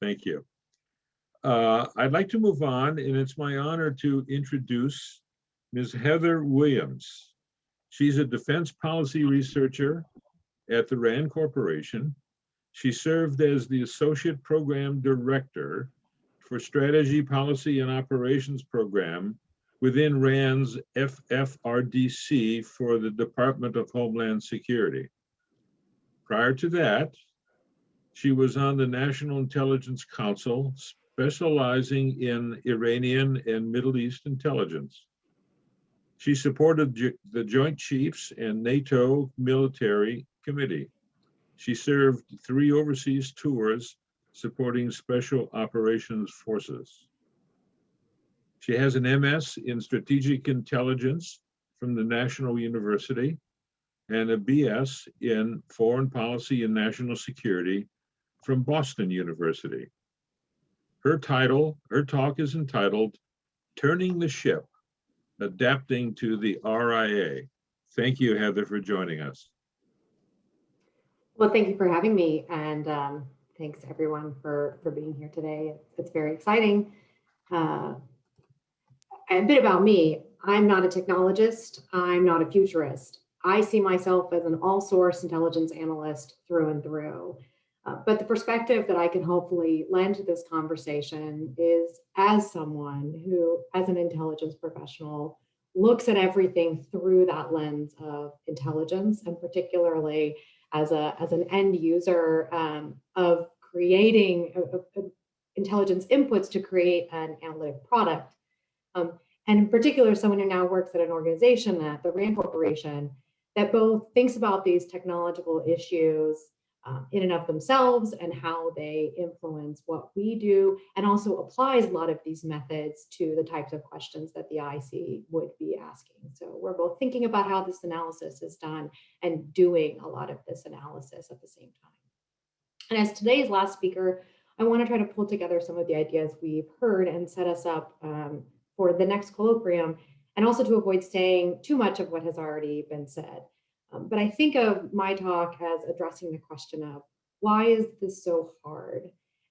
Thank you. I'd like to move on, and it's my honor to introduce Ms. Heather Williams. She's a defense policy researcher at the RAND Corporation. She served as the Associate Program Director for Strategy, Policy, and Operations Program within RAND's FFRDC for the Department of Homeland Security. Prior to that, she was on the National Intelligence Council, specializing in Iranian and Middle East intelligence. She supported the Joint Chiefs and NATO Military Committee. She served 3 overseas tours supporting Special Operations Forces. She has an MS in Strategic Intelligence from the National University and a BS in Foreign Policy and National Security from Boston University. Her talk is entitled, Turning the Ship, Adapting to the RIA. Thank you, Heather, for joining us. Well, thank you for having me, and thanks everyone for being here today. It's very exciting. A bit about me, I'm not a technologist, I'm not a futurist. I see myself as an all-source intelligence analyst through and through. But the perspective that I can hopefully lend to this conversation is as someone who, as an intelligence professional, looks at everything through that lens of intelligence, and particularly as an end user of creating intelligence inputs to create an analytic product. And in particular, someone who now works at an organization at the RAND Corporation that both thinks about these technological issues in and of themselves and how they influence what we do, and also applies a lot of these methods to the types of questions that the IC would be asking. So we're both thinking about how this analysis is done and doing a lot of this analysis at the same time. And as today's last speaker, I want to try to pull together some of the ideas we've heard and set us up for the next colloquium, and also to avoid saying too much of what has already been said. But I think of my talk as addressing the question of, why is this so hard?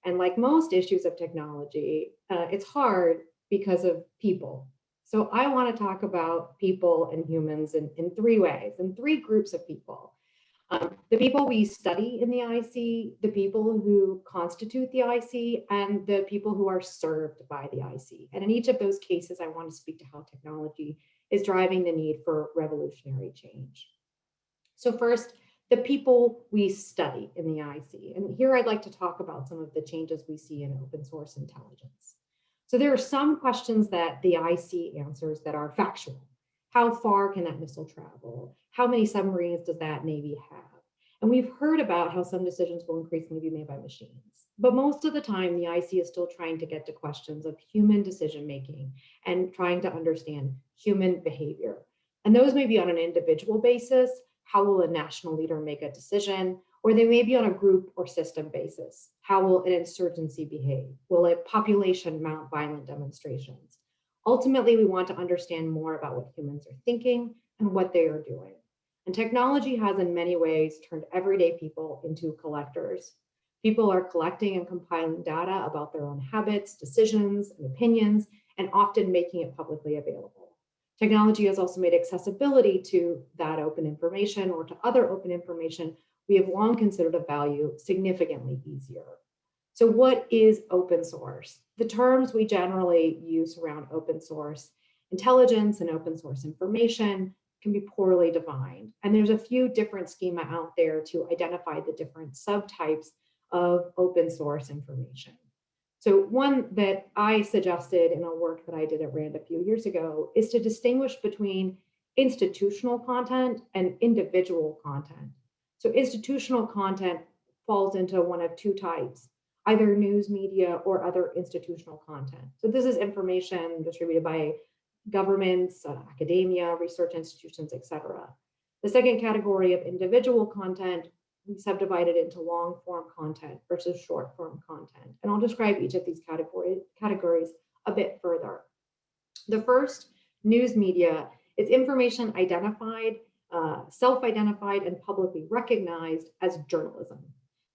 And like most issues of technology, it's hard because of people. So I want to talk about people and humans in 3 ways, in 3 groups of people. The people we study in the IC, the people who constitute the IC, and the people who are served by the IC. And in each of those cases, I want to speak to how technology is driving the need for revolutionary change. So first, the people we study in the IC. And here I'd like to talk about some of the changes we see in open source intelligence. So there are some questions that the IC answers that are factual. How far can that missile travel? How many submarines does that Navy have? And we've heard about how some decisions will increasingly be made by machines. But most of the time, the IC is still trying to get to questions of human decision-making and trying to understand human behavior. And those may be on an individual basis. How will a national leader make a decision? Or they may be on a group or system basis. How will an insurgency behave? Will a population mount violent demonstrations? Ultimately, we want to understand more about what humans are thinking and what they are doing. And technology has in many ways turned everyday people into collectors. People are collecting and compiling data about their own habits, decisions, and opinions, and often making it publicly available. Technology has also made accessibility to that open information or to other open information we have long considered of value significantly easier. So what is open source? The terms we generally use around open source intelligence and open source information can be poorly defined. And there's a few different schema out there to identify the different subtypes of open source information. So one that I suggested in a work that I did at RAND a few years ago is to distinguish between institutional content and individual content. So institutional content falls into one of 2 types, either news media or other institutional content. So this is information distributed by governments, academia, research institutions, etc. The second category of individual content, we subdivided into long form content versus short form content. And I'll describe each of these categories a bit further. The first, news media, is information identified, self-identified and publicly recognized as journalism.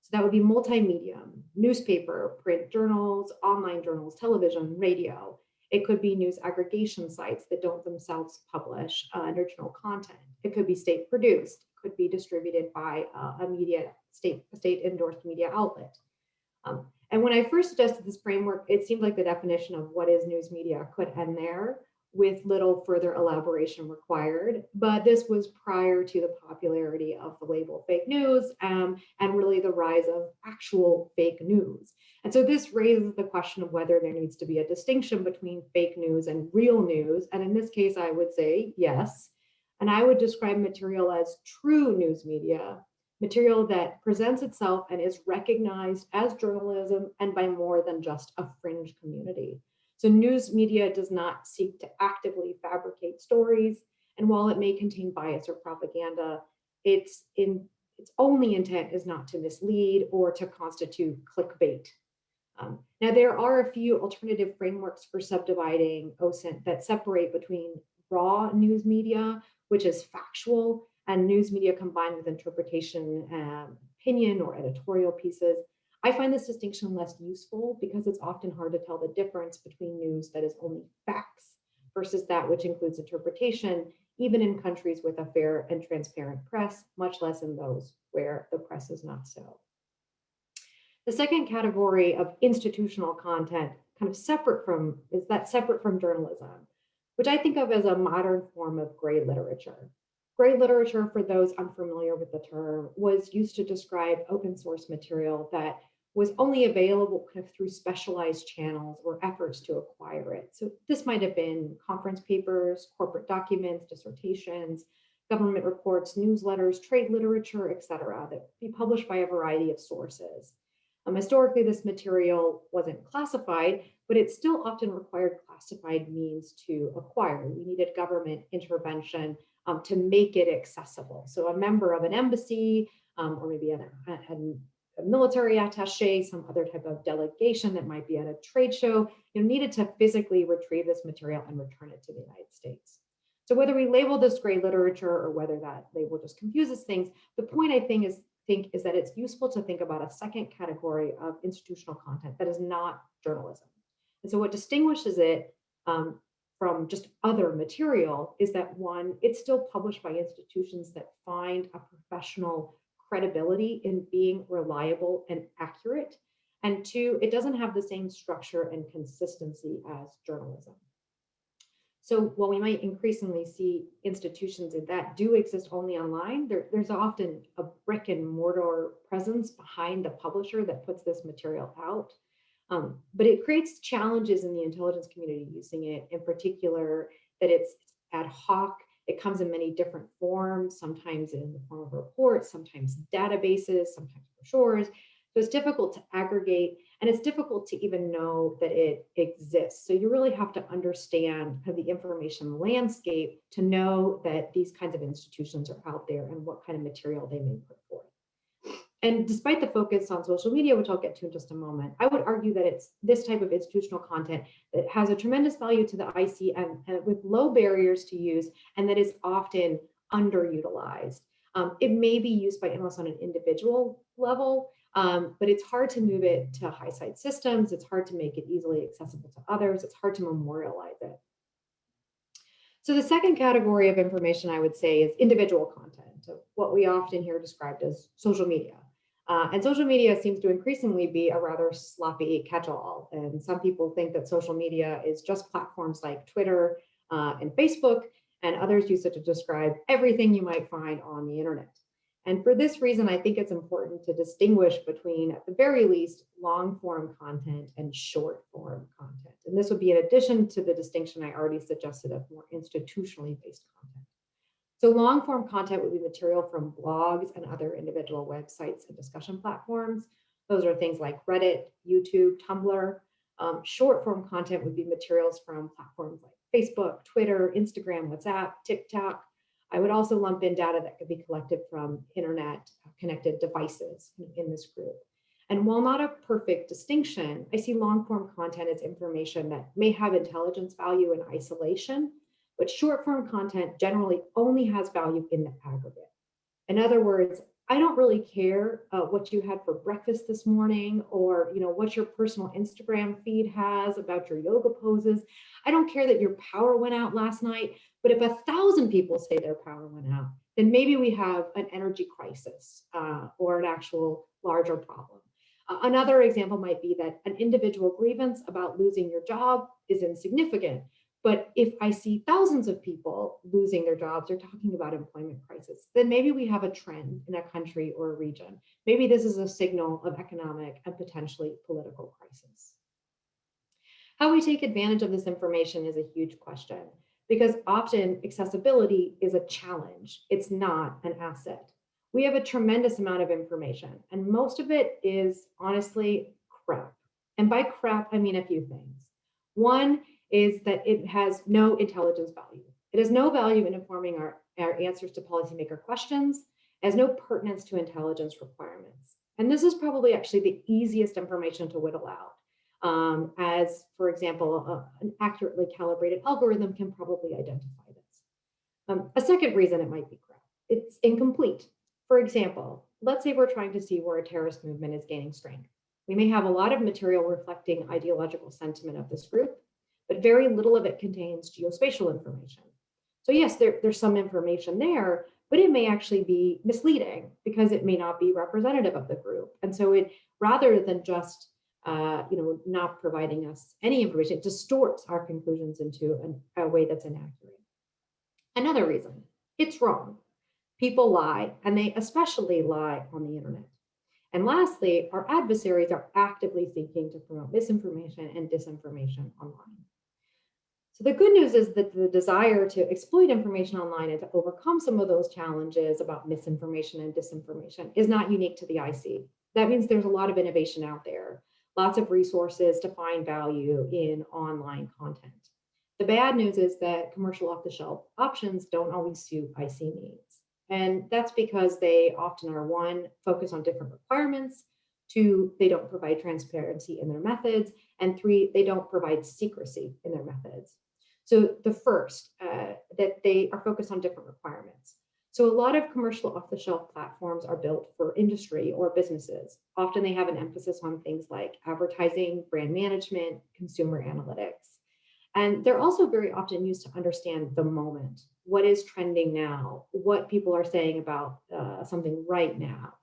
So that would be multimedia, newspaper, print journals, online journals, television, radio. It could be news aggregation sites that don't themselves publish original content. It could be state produced, could be distributed by a state endorsed media outlet. And when I first suggested this framework, it seemed like the definition of what is news media could end there with little further elaboration required. But this was prior to the popularity of the label fake news and really the rise of actual fake news. And so this raises the question of whether there needs to be a distinction between fake news and real news. And in this case, I would say yes. And I would describe material as true news media, material that presents itself and is recognized as journalism and by more than just a fringe community. So news media does not seek to actively fabricate stories. And while it may contain bias or propaganda, its only intent is not to mislead or to constitute clickbait. Now, there are a few alternative frameworks for subdividing OSINT that separate between raw news media, which is factual, and news media combined with interpretation, opinion, or editorial pieces. I find this distinction less useful because it's often hard to tell the difference between news that is only facts versus that which includes interpretation, even in countries with a fair and transparent press, much less in those where the press is not so. The second category of institutional content, kind of separate from journalism, which I think of as a modern form of gray literature. Gray literature, for those unfamiliar with the term, was used to describe open source material that was only available kind of through specialized channels or efforts to acquire it. So this might have been conference papers, corporate documents, dissertations, government reports, newsletters, trade literature, et cetera, that be published by a variety of sources. Historically, this material wasn't classified, but it still often required classified means to acquire. We needed government intervention to make it accessible. So a member of an embassy or maybe a military attaché, some other type of delegation that might be at a trade show, needed to physically retrieve this material and return it to the United States. So whether we label this gray literature or whether that label just confuses things, the point I think is that it's useful to think about a second category of institutional content that is not journalism. And so what distinguishes it from just other material is that one, it's still published by institutions that find a professional credibility in being reliable and accurate. And two, it doesn't have the same structure and consistency as journalism. So while we might increasingly see institutions that do exist only online, there's often a brick and mortar presence behind the publisher that puts this material out. But it creates challenges in the intelligence community using it, in particular, that it's ad hoc. It comes in many different forms, sometimes in the form of reports, sometimes databases, sometimes brochures. So it's difficult to aggregate, and it's difficult to even know that it exists. So you really have to understand kind of the information landscape to know that these kinds of institutions are out there and what kind of material they may put forth. And despite the focus on social media, which I'll get to in just a moment, I would argue that it's this type of institutional content that has a tremendous value to the IC and with low barriers to use, and that is often underutilized. It may be used by analysts on an individual level, but it's hard to move it to high site systems. It's hard to make it easily accessible to others. It's hard to memorialize it. So the second category of information I would say is individual content, so what we often hear described as social media. And social media seems to increasingly be a rather sloppy catch-all. And some people think that social media is just platforms like Twitter and Facebook, and others use it to describe everything you might find on the internet. And for this reason, I think it's important to distinguish between, at the very least, long-form content and short-form content. And this would be in addition to the distinction I already suggested of more institutionally based content. So long-form content would be material from blogs and other individual websites and discussion platforms. Those are things like Reddit, YouTube, Tumblr. Short-form content would be materials from platforms like Facebook, Twitter, Instagram, WhatsApp, TikTok. I would also lump in data that could be collected from internet connected devices in this group. And while not a perfect distinction, I see long-form content as information that may have intelligence value in isolation, but short-form content generally only has value in the aggregate. In other words, I don't really care what you had for breakfast this morning, or what your personal Instagram feed has about your yoga poses. I don't care that your power went out last night, but if 1,000 people say their power went out, then maybe we have an energy crisis or an actual larger problem. Another example might be that an individual grievance about losing your job is insignificant. But if I see thousands of people losing their jobs or talking about employment crisis, then maybe we have a trend in a country or a region. Maybe this is a signal of economic and potentially political crisis. How we take advantage of this information is a huge question, because often accessibility is a challenge. It's not an asset. We have a tremendous amount of information, and most of it is honestly crap. And by crap, I mean a few things. One is that it has no intelligence value. It has no value in informing our answers to policymaker questions. It has no pertinence to intelligence requirements. And this is probably actually the easiest information to whittle out. As, for example, an accurately calibrated algorithm can probably identify this. A second reason it might be crap, it's incomplete. For example, let's say we're trying to see where a terrorist movement is gaining strength. We may have a lot of material reflecting ideological sentiment of this group, but very little of it contains geospatial information. So yes, there's some information there, but it may actually be misleading because it may not be representative of the group. And so it, rather than just not providing us any information, it distorts our conclusions into a way that's inaccurate. Another reason, it's wrong. People lie, and they especially lie on the internet. And lastly, our adversaries are actively seeking to promote misinformation and disinformation online. So the good news is that the desire to exploit information online and to overcome some of those challenges about misinformation and disinformation is not unique to the IC. That means there's a lot of innovation out there, lots of resources to find value in online content. The bad news is that commercial off-the-shelf options don't always suit IC needs. And that's because they often are, one, focus on different requirements, two, they don't provide transparency in their methods, and three, they don't provide secrecy in their methods. So the first, that they are focused on different requirements. So a lot of commercial off-the-shelf platforms are built for industry or businesses. Often they have an emphasis on things like advertising, brand management, consumer analytics. And they're also very often used to understand the moment. What is trending now? What people are saying about something right now?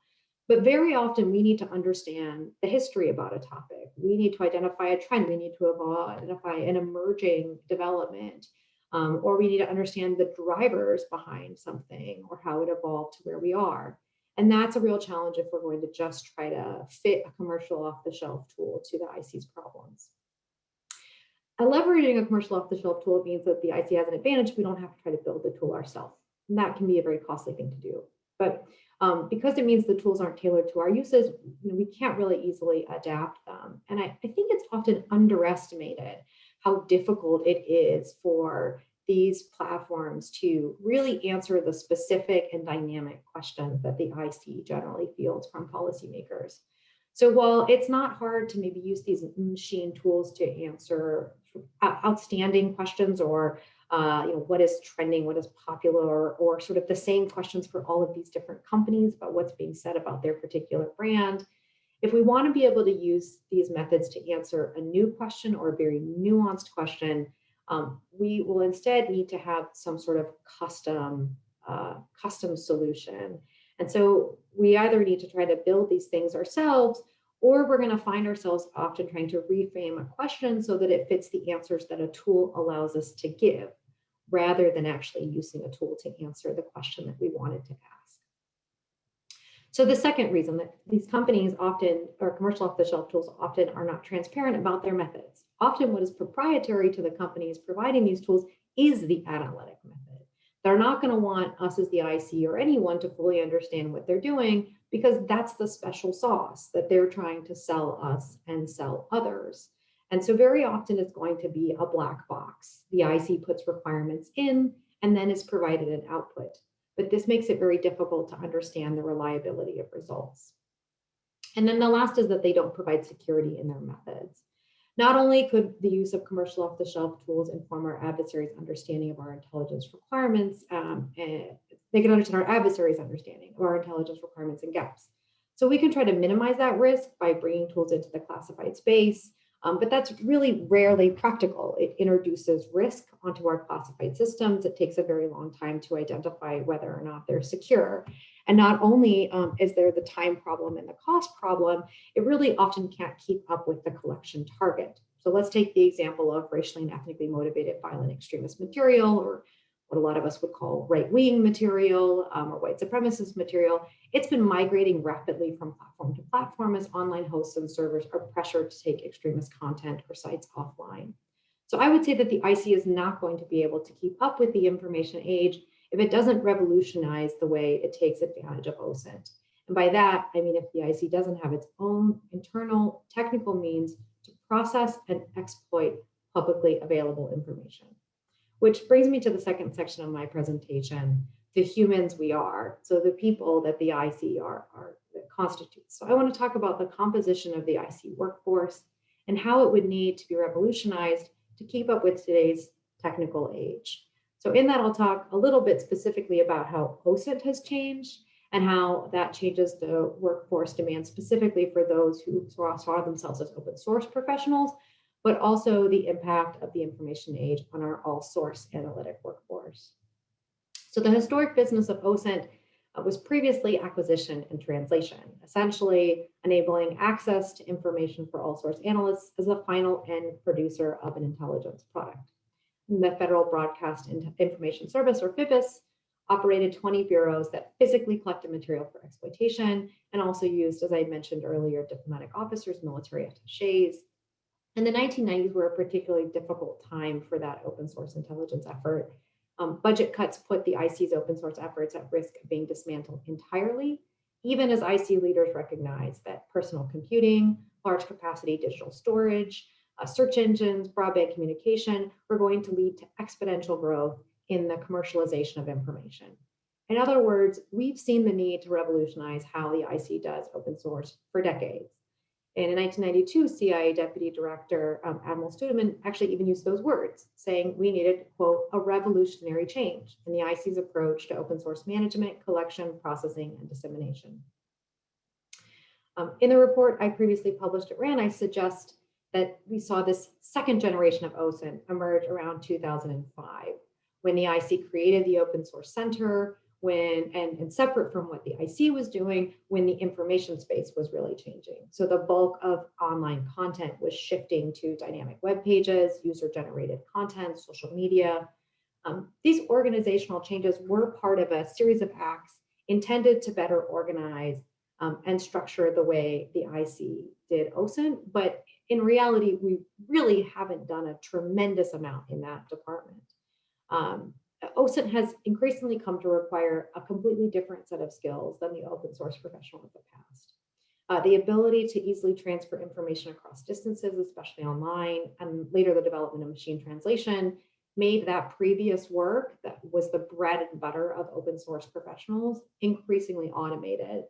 But very often we need to understand the history about a topic. We need to identify a trend. We need to identify an emerging development, or we need to understand the drivers behind something or how it evolved to where we are. And that's a real challenge if we're going to just try to fit a commercial off-the-shelf tool to the IC's problems. Leveraging a commercial off-the-shelf tool means that the IC has an advantage. We don't have to try to build the tool ourselves. And that can be a very costly thing to do. But because it means the tools aren't tailored to our uses, we can't really easily adapt them. And I think it's often underestimated how difficult it is for these platforms to really answer the specific and dynamic questions that the IC generally fields from policymakers. So while it's not hard to maybe use these machine tools to answer outstanding questions, or what is trending, what is popular, or sort of the same questions for all of these different companies about what's being said about their particular brand, if we want to be able to use these methods to answer a new question or a very nuanced question, we will instead need to have some sort of custom solution. And so we either need to try to build these things ourselves, or we're going to find ourselves often trying to reframe a question so that it fits the answers that a tool allows us to give, rather than actually using a tool to answer the question that we wanted to ask. So the second reason that these companies often, or commercial off-the-shelf tools often, are not transparent about their methods. Often what is proprietary to the companies providing these tools is the analytic method. They're not going to want us as the IC or anyone to fully understand what they're doing, because that's the special sauce that they're trying to sell us and sell others. And so very often it's going to be a black box. The IC puts requirements in and then is provided an output. But this makes it very difficult to understand the reliability of results. And then the last is that they don't provide security in their methods. Not only could the use of commercial off-the-shelf tools inform our adversaries' understanding of our intelligence requirements, They can understand our adversaries' understanding of our intelligence requirements and gaps. So we can try to minimize that risk by bringing tools into the classified space, but that's really rarely practical. It introduces risk onto our classified systems. It takes a very long time to identify whether or not they're secure. And not only is there the time problem and the cost problem, it really often can't keep up with the collection target. So let's take the example of racially and ethnically motivated violent extremist material, or what a lot of us would call right-wing material or white supremacist material. It's been migrating rapidly from platform to platform as online hosts and servers are pressured to take extremist content or sites offline. So I would say that the IC is not going to be able to keep up with the information age if it doesn't revolutionize the way it takes advantage of OSINT. And by that, I mean if the IC doesn't have its own internal technical means to process and exploit publicly available information. Which brings me to the second section of my presentation, the humans we are. So the people that the IC that constitutes. So I want to talk about the composition of the IC workforce and how it would need to be revolutionized to keep up with today's technical age. So in that, I'll talk a little bit specifically about how OSINT has changed and how that changes the workforce demand specifically for those who saw themselves as open source professionals, but also the impact of the information age on our all source analytic workforce. So the historic business of OSINT was previously acquisition and translation, essentially enabling access to information for all source analysts as the final end producer of an intelligence product. And the Federal Broadcast Information Service, or FIPIS, operated 20 bureaus that physically collected material for exploitation and also used, as I mentioned earlier, diplomatic officers, military attaches. And the 1990s were a particularly difficult time for that open source intelligence effort. Budget cuts put the IC's open source efforts at risk of being dismantled entirely, even as IC leaders recognized that personal computing, large capacity digital storage, search engines, broadband communication were going to lead to exponential growth in the commercialization of information. In other words, we've seen the need to revolutionize how the IC does open source for decades. And in 1992, CIA Deputy Director Admiral Studeman actually even used those words, saying we needed, quote, a revolutionary change in the IC's approach to open source management, collection, processing, and dissemination. In the report I previously published at RAN, I suggest that we saw this second generation of OSINT emerge around 2005, when the IC created the Open Source Center, and separate from what the IC was doing, when the information space was really changing. So the bulk of online content was shifting to dynamic web pages, user-generated content, social media. These organizational changes were part of a series of acts intended to better organize and structure the way the IC did OSINT, but in reality, we really haven't done a tremendous amount in that department. OSINT has increasingly come to require a completely different set of skills than the open source professional of the past. The ability to easily transfer information across distances, especially online, and later the development of machine translation made that previous work that was the bread and butter of open source professionals increasingly automated.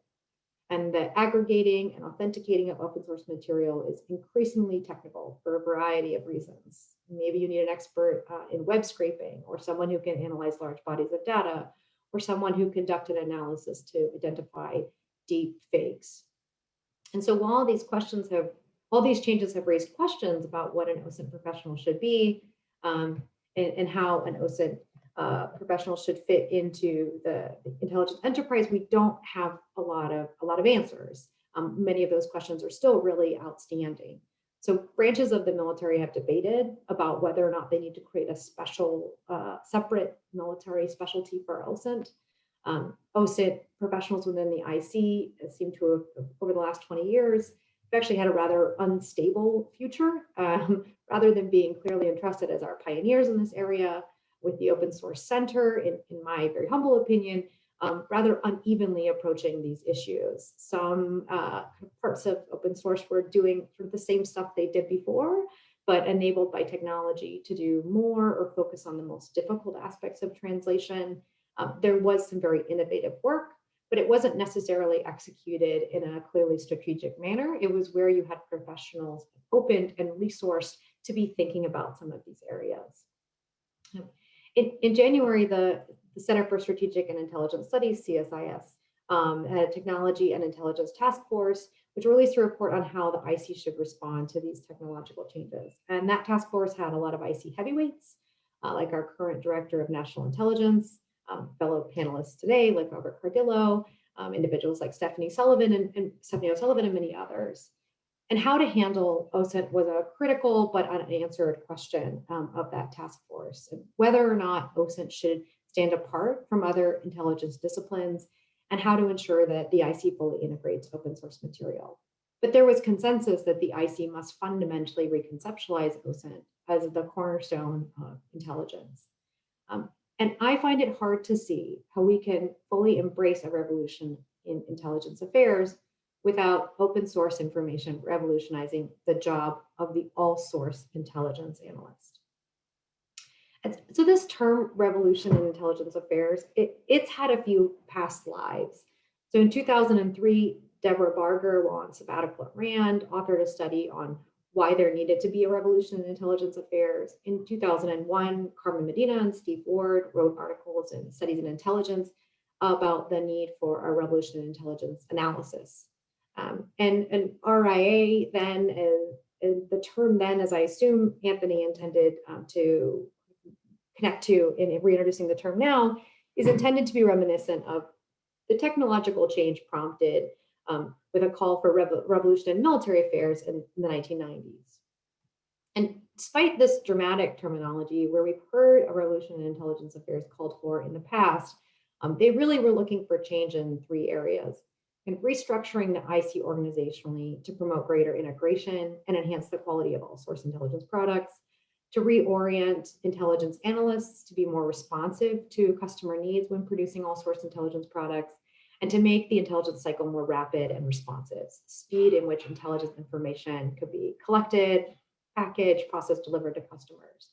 And the aggregating and authenticating of open source material is increasingly technical for a variety of reasons. Maybe you need an expert in web scraping, or someone who can analyze large bodies of data, or someone who conducted analysis to identify deep fakes. And so while all these changes have raised questions about what an OSINT professional should be, and how an OSINT professional should fit into the intelligence enterprise, we don't have a lot of answers. Many of those questions are still really outstanding. So branches of the military have debated about whether or not they need to create a special, separate military specialty for OSINT. OSINT professionals within the IC seem to have, over the last 20 years, have actually had a rather unstable future, rather than being clearly entrusted as our pioneers in this area. With the Open Source Center, in my very humble opinion, rather unevenly approaching these issues. Some parts of open source were doing sort of the same stuff they did before, but enabled by technology to do more or focus on the most difficult aspects of translation. There was some very innovative work, but it wasn't necessarily executed in a clearly strategic manner. It was where you had professionals opened and resourced to be thinking about some of these areas. In January, the the Center for Strategic and Intelligence Studies, CSIS, had a technology and intelligence task force, which released a report on how the IC should respond to these technological changes. And that task force had a lot of IC heavyweights, like our current Director of National Intelligence, fellow panelists today, like Robert Cardillo, individuals like Stephanie O'Sullivan and many others. And how to handle OSINT was a critical but unanswered question of that task force, and whether or not OSINT should stand apart from other intelligence disciplines, and how to ensure that the IC fully integrates open source material. But there was consensus that the IC must fundamentally reconceptualize OSINT as the cornerstone of intelligence. And I find it hard to see how we can fully embrace a revolution in intelligence affairs without open source information revolutionizing the job of the all source intelligence analyst. And so this term revolution in intelligence affairs, it's had a few past lives. So in 2003, Deborah Barger, while on sabbatical at Rand, authored a study on why there needed to be a revolution in intelligence affairs. In 2001, Carmen Medina and Steve Ward wrote articles in Studies in Intelligence about the need for a revolution in intelligence analysis. And RIA then, the term then, as I assume Anthony intended to connect to in reintroducing the term now, is intended to be reminiscent of the technological change prompted with a call for revolution in military affairs in the 1990s. And despite this dramatic terminology, where we've heard a revolution in intelligence affairs called for in the past, they really were looking for change in three areas: and restructuring the IC organizationally to promote greater integration and enhance the quality of all source intelligence products, to reorient intelligence analysts to be more responsive to customer needs when producing all source intelligence products, and to make the intelligence cycle more rapid and responsive, speed in which intelligence information could be collected, packaged, processed, delivered to customers,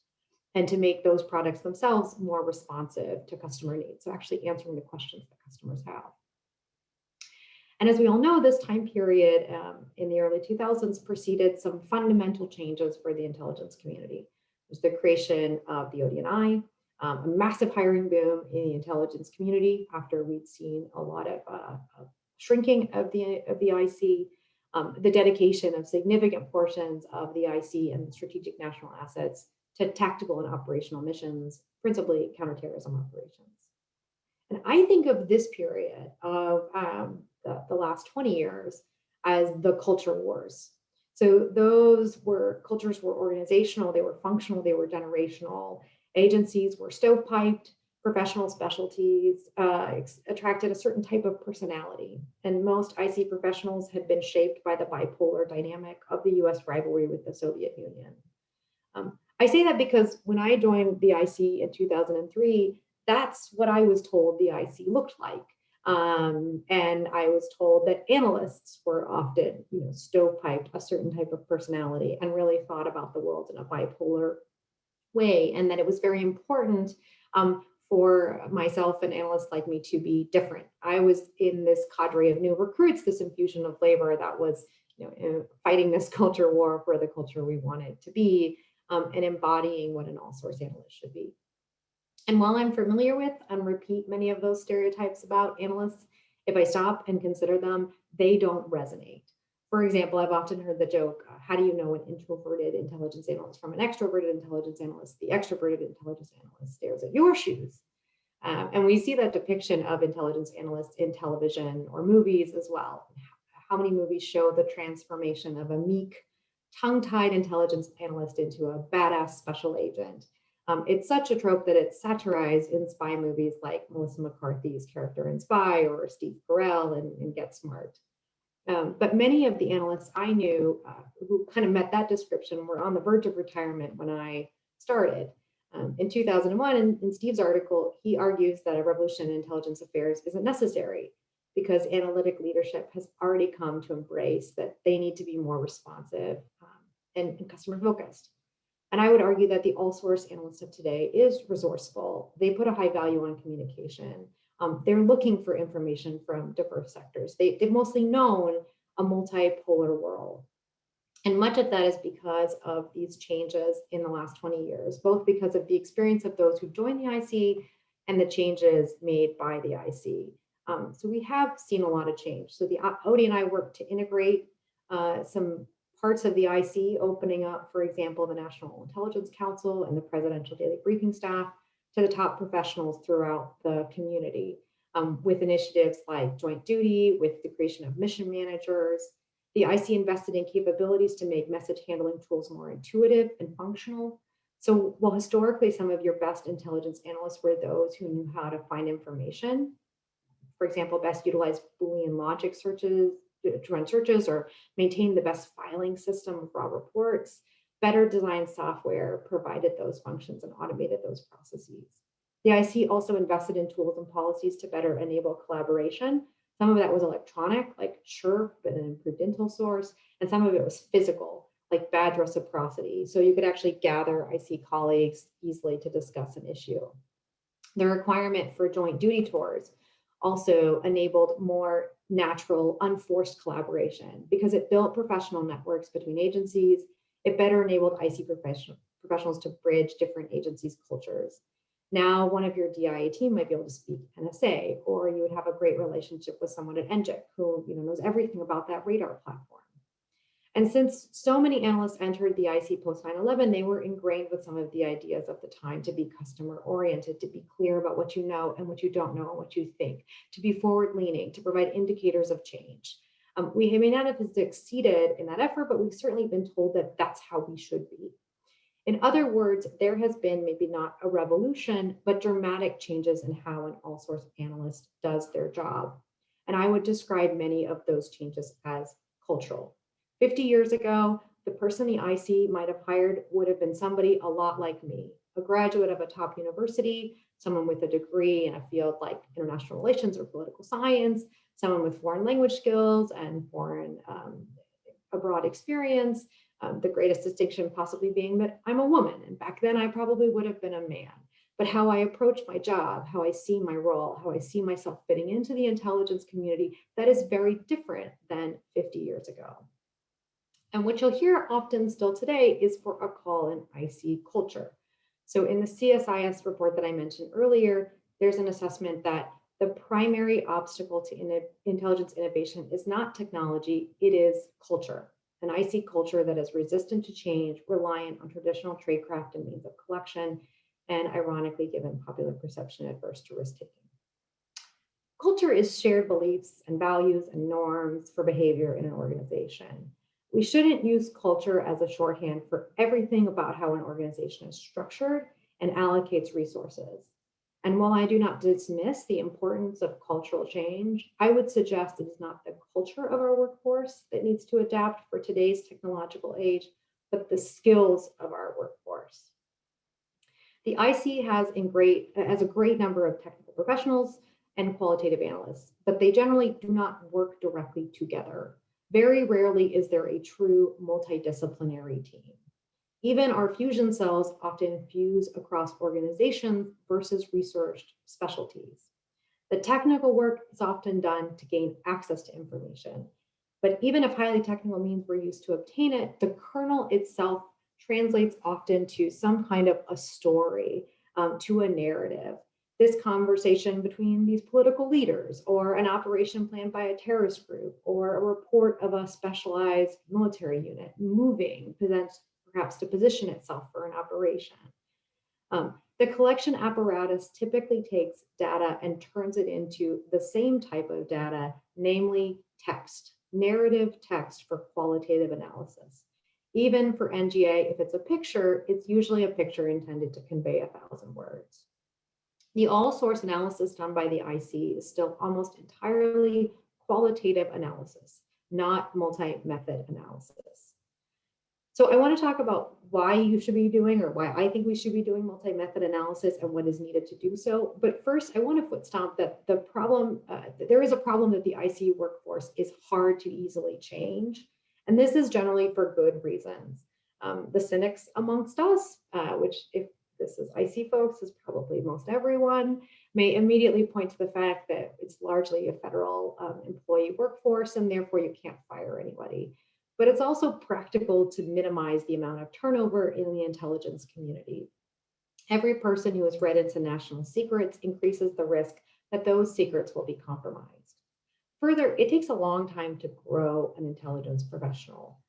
and to make those products themselves more responsive to customer needs. So actually answering the questions that customers have. And as we all know, this time period in the early 2000s preceded some fundamental changes for the intelligence community. There's the creation of the ODNI, a massive hiring boom in the intelligence community after we'd seen a lot of shrinking of the IC, the dedication of significant portions of the IC and strategic national assets to tactical and operational missions, principally counterterrorism operations. And I think of this period of the last 20 years as the culture wars. So cultures were organizational, they were functional, they were generational. Agencies were stovepiped, professional specialties attracted a certain type of personality. And most IC professionals had been shaped by the bipolar dynamic of the US rivalry with the Soviet Union. I say that because when I joined the IC in 2003, that's what I was told the IC looked like. And I was told that analysts were often, stovepiped a certain type of personality and really thought about the world in a bipolar way, and that it was very important for myself and analysts like me to be different. I was in this cadre of new recruits, this infusion of labor that was, fighting this culture war for the culture we wanted to be, and embodying what an all-source analyst should be. And while I'm familiar with and repeat many of those stereotypes about analysts, if I stop and consider them, they don't resonate. For example, I've often heard the joke, how do you know an introverted intelligence analyst from an extroverted intelligence analyst? The extroverted intelligence analyst stares at your shoes. And we see that depiction of intelligence analysts in television or movies as well. How many movies show the transformation of a meek, tongue-tied intelligence analyst into a badass special agent? It's such a trope that it's satirized in spy movies like Melissa McCarthy's character in Spy or Steve Carell in Get Smart. But many of the analysts I knew who kind of met that description were on the verge of retirement when I started. In 2001, in Steve's article, he argues that a revolution in intelligence affairs isn't necessary because analytic leadership has already come to embrace that they need to be more responsive and customer focused. And I would argue that the all-source analyst of today is resourceful. They put a high value on communication. They're looking for information from diverse sectors. They've mostly known a multipolar world. And much of that is because of these changes in the last 20 years, both because of the experience of those who joined the IC and the changes made by the IC. So we have seen a lot of change. So the Odie and I worked to integrate some parts of the IC, opening up, for example, the National Intelligence Council and the Presidential Daily Briefing staff to the top professionals throughout the community, with initiatives like joint duty, with the creation of mission managers. The IC invested in capabilities to make message handling tools more intuitive and functional. So while historically some of your best intelligence analysts were those who knew how to find information, for example, best utilize Boolean logic searches to run searches or maintain the best filing system of raw reports, better designed software provided those functions and automated those processes. The IC also invested in tools and policies to better enable collaboration. Some of that was electronic, like Chirp and an improved source, and some of it was physical, like badge reciprocity. So you could actually gather IC colleagues easily to discuss an issue. The requirement for joint duty tours also enabled more natural, unforced collaboration because it built professional networks between agencies. It better enabled IC professionals to bridge different agencies' cultures. Now, one of your DIA team might be able to speak NSA, or you would have a great relationship with someone at NGIC who knows everything about that radar platform. And since so many analysts entered the IC post 9/11, they were ingrained with some of the ideas of the time to be customer oriented, to be clear about what you know and what you don't know and what you think, to be forward leaning, to provide indicators of change. We may not have succeeded in that effort, but we've certainly been told that that's how we should be. In other words, there has been maybe not a revolution, but dramatic changes in how an all source analyst does their job. And I would describe many of those changes as cultural. 50 years ago, the person the IC might have hired would have been somebody a lot like me, a graduate of a top university, someone with a degree in a field like international relations or political science, someone with foreign language skills and foreign abroad experience. The greatest distinction possibly being that I'm a woman, and back then I probably would have been a man. But how I approach my job, how I see my role, how I see myself fitting into the intelligence community, that is very different than 50 years ago. And what you'll hear often still today is for a call in IC culture. So in the CSIS report that I mentioned earlier, there's an assessment that the primary obstacle to intelligence innovation is not technology, it is culture. An IC culture that is resistant to change, reliant on traditional tradecraft and means of collection, and ironically given popular perception adverse to risk-taking. Culture is shared beliefs and values and norms for behavior in an organization. We shouldn't use culture as a shorthand for everything about how an organization is structured and allocates resources. And while I do not dismiss the importance of cultural change, I would suggest it is not the culture of our workforce that needs to adapt for today's technological age, but the skills of our workforce. The IC has a great number of technical professionals and qualitative analysts, but they generally do not work directly together. Very rarely is there a true multidisciplinary team. Even our fusion cells often fuse across organizations versus research specialties. The technical work is often done to gain access to information, but even if highly technical means were used to obtain it, the kernel itself translates often to some kind of a story, to a narrative. This conversation between these political leaders, or an operation planned by a terrorist group, or a report of a specialized military unit moving, perhaps to position itself for an operation. The collection apparatus typically takes data and turns it into the same type of data, namely text, narrative text for qualitative analysis. Even for NGA, if it's a picture, it's usually a picture intended to convey 1,000 words. The all source analysis done by the IC is still almost entirely qualitative analysis, not multi-method analysis. So I want to talk about why you should be doing, or why I think we should be doing multi-method analysis and what is needed to do so. But first, I want to foot stomp that there is a problem that the IC workforce is hard to easily change. And this is generally for good reasons. The cynics amongst us, which if this is IC folks, is probably most everyone, may immediately point to the fact that it's largely a federal employee workforce and therefore you can't fire anybody. But it's also practical to minimize the amount of turnover in the intelligence community. Every person who is read into national secrets increases the risk that those secrets will be compromised. Further, it takes a long time to grow an intelligence professional.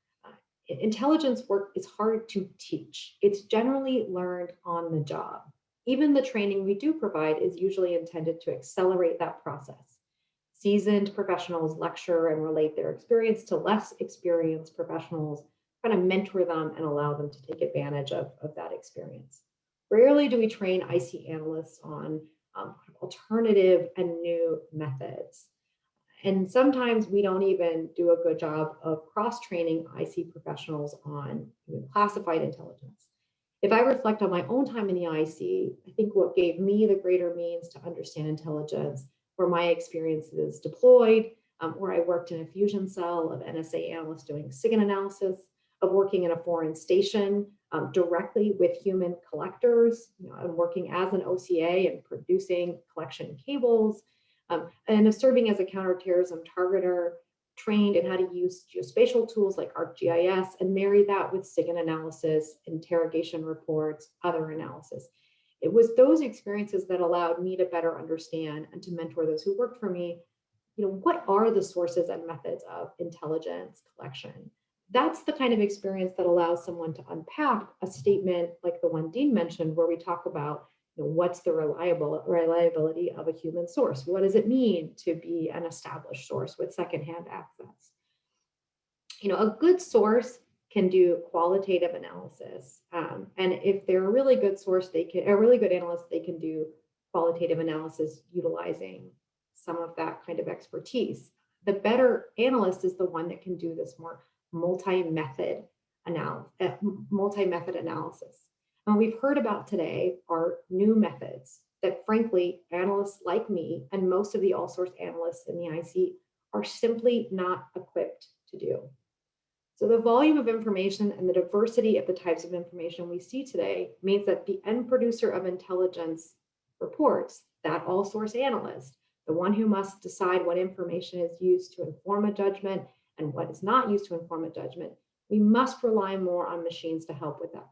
Intelligence work is hard to teach. It's generally learned on the job. Even the training we do provide is usually intended to accelerate that process. Seasoned professionals lecture and relate their experience to less experienced professionals, kind of mentor them and allow them to take advantage of that experience. Rarely do we train IC analysts on alternative and new methods. And sometimes we don't even do a good job of cross-training IC professionals on classified intelligence. If I reflect on my own time in the IC, I think what gave me the greater means to understand intelligence were my experiences deployed, where I worked in a fusion cell of NSA analysts doing SIGINT analysis, of working in a foreign station directly with human collectors, and working as an OCA and producing collection cables, and of serving as a counterterrorism targeter, trained in how to use geospatial tools like ArcGIS and marry that with SIGINT analysis, interrogation reports, other analysis. It was those experiences that allowed me to better understand and to mentor those who worked for me, what are the sources and methods of intelligence collection? That's the kind of experience that allows someone to unpack a statement like the one Dean mentioned, where we talk about what's the reliability of a human source? What does it mean to be an established source with secondhand access? A good source can do qualitative analysis. And if they're a really good source, a really good analyst, they can do qualitative analysis utilizing some of that kind of expertise. The better analyst is the one that can do this more multi-method analysis. And what we've heard about today are new methods that, frankly, analysts like me and most of the all source analysts in the IC are simply not equipped to do. So the volume of information and the diversity of the types of information we see today means that the end producer of intelligence reports, that all source analyst, the one who must decide what information is used to inform a judgment and what is not used to inform a judgment, we must rely more on machines to help with that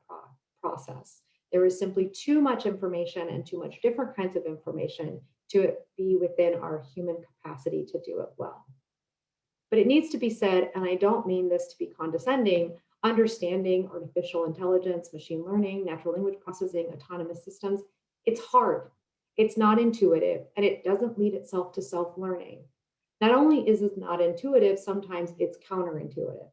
process. There is simply too much information and too much different kinds of information to be within our human capacity to do it well. But it needs to be said, and I don't mean this to be condescending, understanding artificial intelligence, machine learning, natural language processing, autonomous systems, it's hard. It's not intuitive, and it doesn't lead itself to self-learning. Not only is it not intuitive, sometimes it's counterintuitive.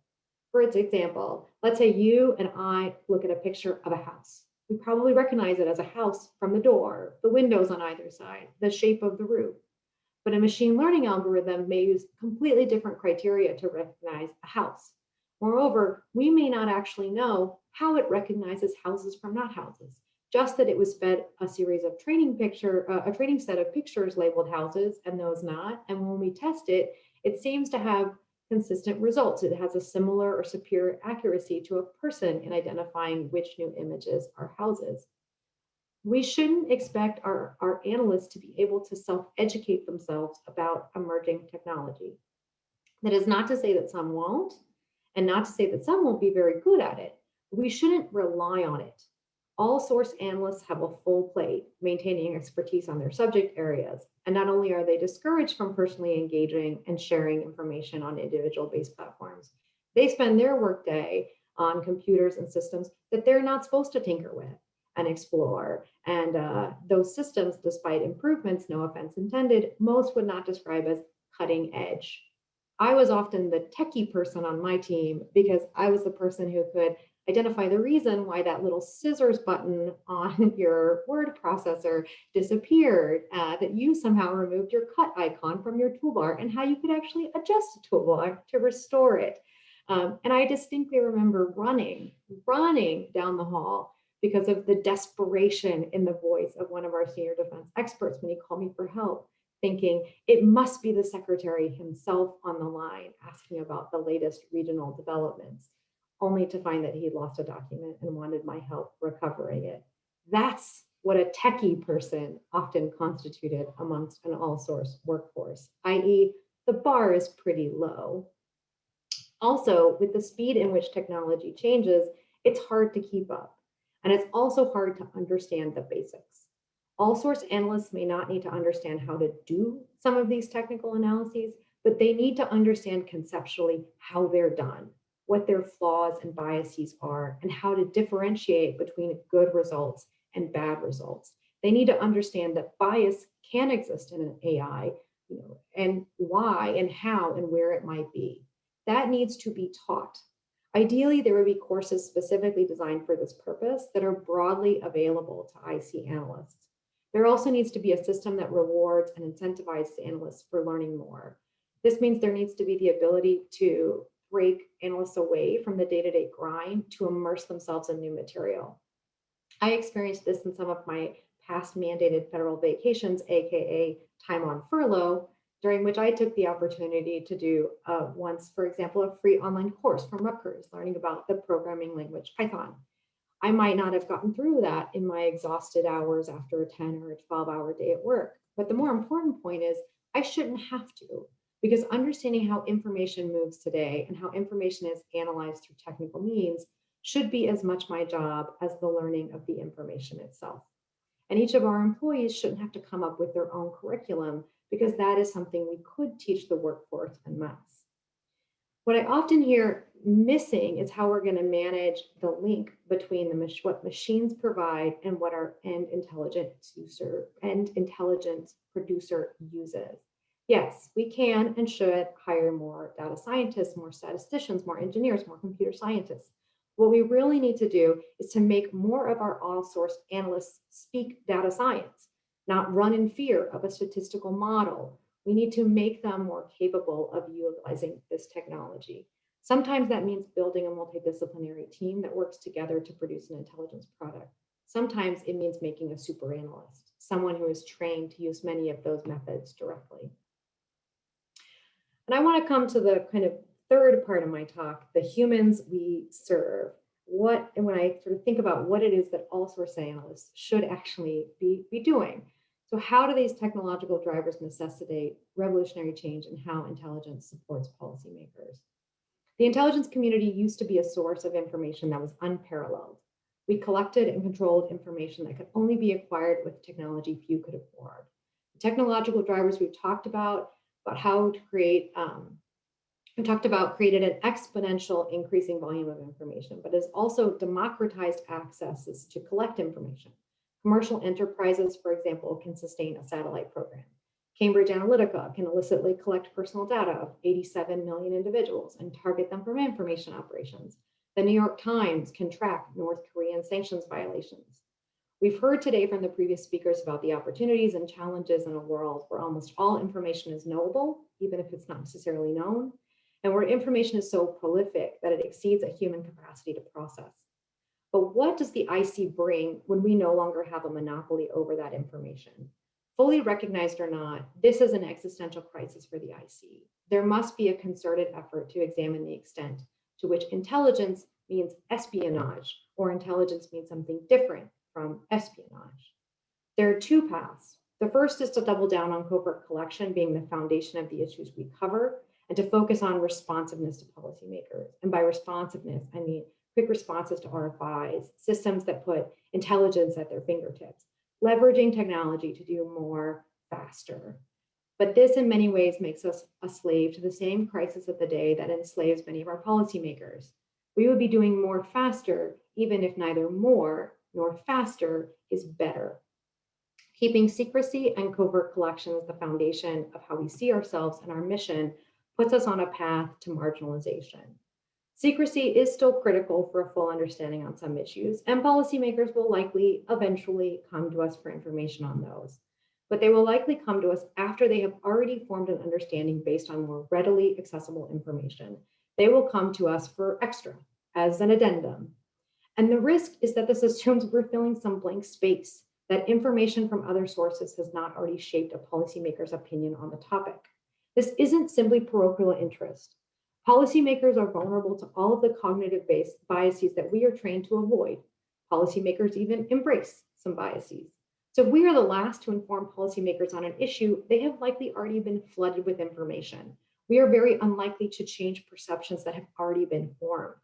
For example, let's say you and I look at a picture of a house. We probably recognize it as a house from the door, the windows on either side, the shape of the roof. But a machine learning algorithm may use completely different criteria to recognize a house. Moreover, we may not actually know how it recognizes houses from not houses, just that it was fed a series of training set of pictures labeled houses and those not. And when we test it, it seems to have consistent results. It has a similar or superior accuracy to a person in identifying which new images are houses. We shouldn't expect our analysts to be able to self-educate themselves about emerging technology. That is not to say that some won't, and not to say that some won't be very good at it. We shouldn't rely on it. All source analysts have a full plate, maintaining expertise on their subject areas. And not only are they discouraged from personally engaging and sharing information on individual-based platforms, they spend their workday on computers and systems that they're not supposed to tinker with and explore. And those systems, despite improvements, no offense intended, most would not describe as cutting edge. I was often the techie person on my team because I was the person who could identify the reason why that little scissors button on your word processor disappeared, that you somehow removed your cut icon from your toolbar, and how you could actually adjust the toolbar to restore it. And I distinctly remember running down the hall because of the desperation in the voice of one of our senior defense experts when he called me for help, thinking it must be the secretary himself on the line asking about the latest regional developments, only to find that he'd lost a document and wanted my help recovering it. That's what a techie person often constituted amongst an all-source workforce, i.e., the bar is pretty low. Also, with the speed in which technology changes, it's hard to keep up. And it's also hard to understand the basics. All source analysts may not need to understand how to do some of these technical analyses, but they need to understand conceptually how they're done, what their flaws and biases are, and how to differentiate between good results and bad results. They need to understand that bias can exist in an AI, and why and how and where it might be. That needs to be taught. Ideally, there would be courses specifically designed for this purpose that are broadly available to IC analysts. There also needs to be a system that rewards and incentivizes analysts for learning more. This means there needs to be the ability to break analysts away from the day-to-day grind to immerse themselves in new material. I experienced this in some of my past mandated federal vacations, AKA time on furlough, during which I took the opportunity to do once, for example, a free online course from Rutgers, learning about the programming language Python. I might not have gotten through that in my exhausted hours after a 10 or a 12-hour day at work. But the more important point is I shouldn't have to, because understanding how information moves today and how information is analyzed through technical means should be as much my job as the learning of the information itself. And each of our employees shouldn't have to come up with their own curriculum, because that is something we could teach the workforce en masse. What I often hear missing is how we're going to manage the link between what machines provide and what our end intelligence producer uses. Yes, we can and should hire more data scientists, more statisticians, more engineers, more computer scientists. What we really need to do is to make more of our all-source analysts speak data science, not run in fear of a statistical model. We need to make them more capable of utilizing this technology. Sometimes that means building a multidisciplinary team that works together to produce an intelligence product. Sometimes it means making a super analyst, someone who is trained to use many of those methods directly. And I want to come to the kind of third part of my talk, the humans we serve. And when I sort of think about what it is that all source analysts should actually be doing. So how do these technological drivers necessitate revolutionary change in how intelligence supports policymakers? The intelligence community used to be a source of information that was unparalleled. We collected and controlled information that could only be acquired with technology few could afford. The technological drivers we've talked about how to create, we talked about created an exponential increasing volume of information, but has also democratized access to collect information. Commercial enterprises, for example, can sustain a satellite program. Cambridge Analytica can illicitly collect personal data of 87 million individuals and target them for information operations. The New York Times can track North Korean sanctions violations. We've heard today from the previous speakers about the opportunities and challenges in a world where almost all information is knowable, even if it's not necessarily known, and where information is so prolific that it exceeds a human capacity to process. But what does the IC bring when we no longer have a monopoly over that information? Fully recognized or not, this is an existential crisis for the IC. There must be a concerted effort to examine the extent to which intelligence means espionage, or intelligence means something different from espionage. There are two paths. The first is to double down on covert collection being the foundation of the issues we cover, and to focus on responsiveness to policymakers. And by responsiveness, I mean quick responses to RFIs, systems that put intelligence at their fingertips, leveraging technology to do more faster. But this in many ways makes us a slave to the same crisis of the day that enslaves many of our policymakers. We would be doing more faster, even if neither more nor faster is better. Keeping secrecy and covert collection as the foundation of how we see ourselves and our mission puts us on a path to marginalization. Secrecy is still critical for a full understanding on some issues, and policymakers will likely eventually come to us for information on those. But they will likely come to us after they have already formed an understanding based on more readily accessible information. They will come to us for extra, as an addendum. And the risk is that this assumes we're filling some blank space, that information from other sources has not already shaped a policymaker's opinion on the topic. This isn't simply parochial interest. Policymakers are vulnerable to all of the cognitive biases that we are trained to avoid. Policymakers even embrace some biases. So if we are the last to inform policymakers on an issue, they have likely already been flooded with information. We are very unlikely to change perceptions that have already been formed.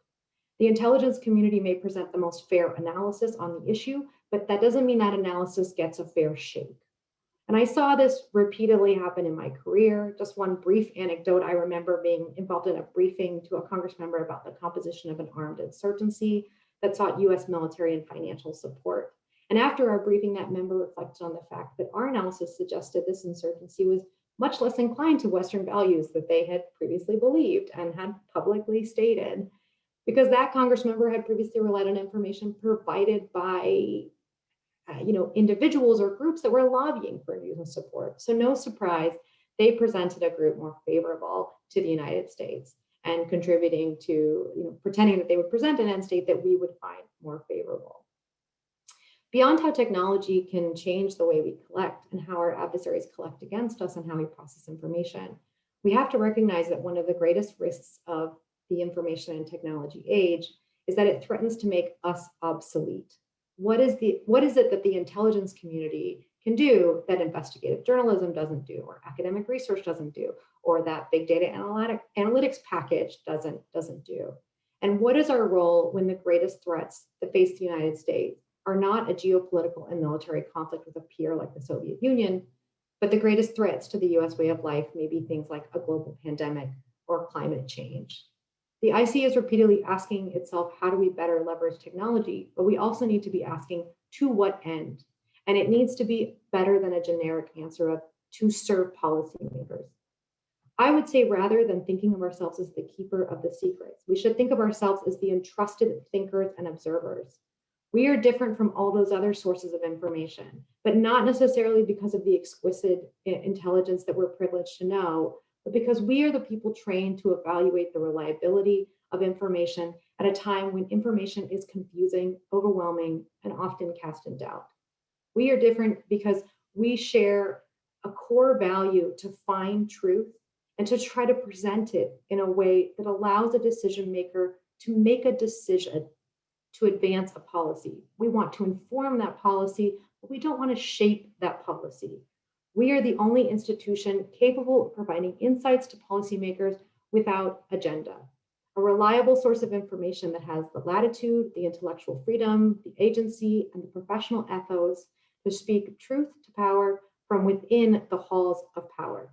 The intelligence community may present the most fair analysis on the issue, but that doesn't mean that analysis gets a fair shake. And I saw this repeatedly happen in my career. Just one brief anecdote, I remember being involved in a briefing to a Congress member about the composition of an armed insurgency that sought US military and financial support. And after our briefing, that member reflected on the fact that our analysis suggested this insurgency was much less inclined to Western values that they had previously believed and had publicly stated, because that Congress member had previously relied on information provided by individuals or groups that were lobbying for US support. So no surprise, they presented a group more favorable to the United States and contributing to, pretending that they would present an end state that we would find more favorable. Beyond how technology can change the way we collect and how our adversaries collect against us and how we process information, we have to recognize that one of the greatest risks of the information and technology age is that it threatens to make us obsolete. What is it that the intelligence community can do that investigative journalism doesn't do, or academic research doesn't do, or that big data analytics package doesn't do? And what is our role when the greatest threats that face the United States are not a geopolitical and military conflict with a peer like the Soviet Union, but the greatest threats to the US way of life may be things like a global pandemic or climate change? The IC is repeatedly asking itself, how do we better leverage technology? But we also need to be asking, to what end? And it needs to be better than a generic answer of to serve policymakers. I would say, rather than thinking of ourselves as the keeper of the secrets, we should think of ourselves as the entrusted thinkers and observers. We are different from all those other sources of information, but not necessarily because of the exquisite intelligence that we're privileged to know, but because we are the people trained to evaluate the reliability of information at a time when information is confusing, overwhelming, and often cast in doubt. We are different because we share a core value to find truth and to try to present it in a way that allows a decision maker to make a decision to advance a policy. We want to inform that policy, but we don't want to shape that policy. We are the only institution capable of providing insights to policymakers without agenda, a reliable source of information that has the latitude, the intellectual freedom, the agency, and the professional ethos to speak truth to power from within the halls of power.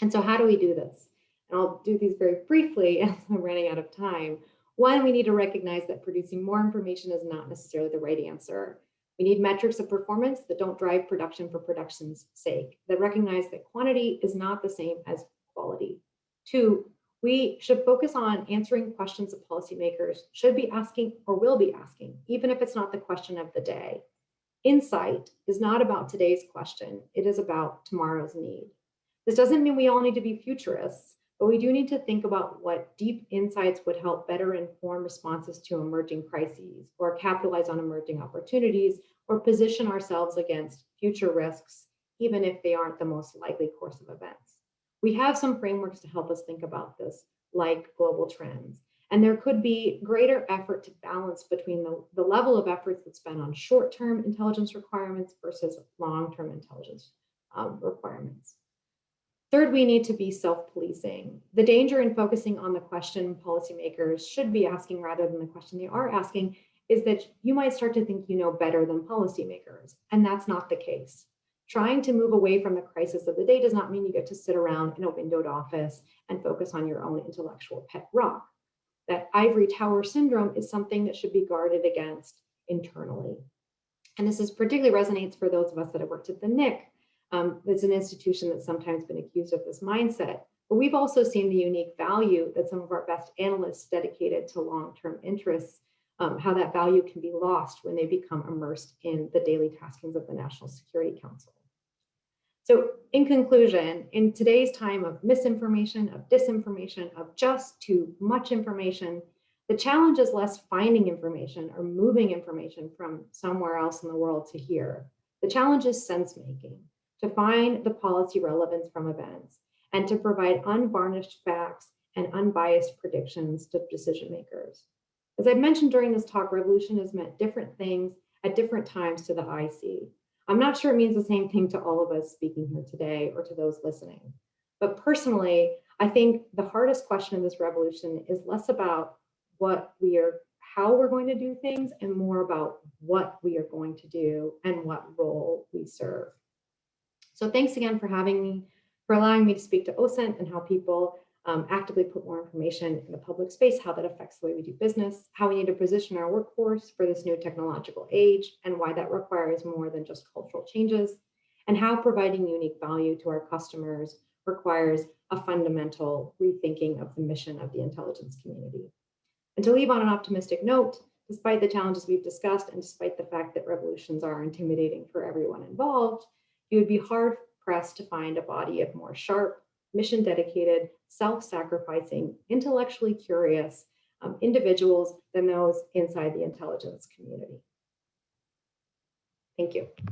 And so how do we do this? And I'll do these very briefly as I'm running out of time. One, we need to recognize that producing more information is not necessarily the right answer. We need metrics of performance that don't drive production for production's sake, that recognize that quantity is not the same as quality. Two, we should focus on answering questions that policymakers should be asking or will be asking, even if it's not the question of the day. Insight is not about today's question, it is about tomorrow's need. This doesn't mean we all need to be futurists, but we do need to think about what deep insights would help better inform responses to emerging crises, or capitalize on emerging opportunities, or position ourselves against future risks, even if they aren't the most likely course of events. We have some frameworks to help us think about this, like global trends. And there could be greater effort to balance between the level of efforts that's spent on short-term intelligence requirements versus long-term intelligence requirements. Third, we need to be self-policing. The danger in focusing on the question policymakers should be asking rather than the question they are asking is that you might start to think you know better than policymakers, and that's not the case. Trying to move away from the crisis of the day does not mean you get to sit around in a windowed office and focus on your own intellectual pet rock. That ivory tower syndrome is something that should be guarded against internally. And this is particularly resonates for those of us that have worked at the NIC. It's an institution that's sometimes been accused of this mindset, but we've also seen the unique value that some of our best analysts dedicated to long-term interests, how that value can be lost when they become immersed in the daily taskings of the National Security Council. So in conclusion, in today's time of misinformation, of disinformation, of just too much information, the challenge is less finding information or moving information from somewhere else in the world to here. The challenge is sense making, to find the policy relevance from events, and to provide unvarnished facts and unbiased predictions to decision makers. As I mentioned during this talk, revolution has meant different things at different times to the IC. I'm not sure it means the same thing to all of us speaking here today or to those listening. But personally, I think the hardest question of this revolution is less about how we're going to do things, and more about what we are going to do and what role we serve. So thanks again for having me, for allowing me to speak to OSINT and how people actively put more information in the public space, how that affects the way we do business, how we need to position our workforce for this new technological age, and why that requires more than just cultural changes, and how providing unique value to our customers requires a fundamental rethinking of the mission of the intelligence community. And to leave on an optimistic note, despite the challenges we've discussed, and despite the fact that revolutions are intimidating for everyone involved, you would be hard pressed to find a body of more sharp, mission dedicated, self-sacrificing, intellectually curious individuals than those inside the intelligence community. Thank you.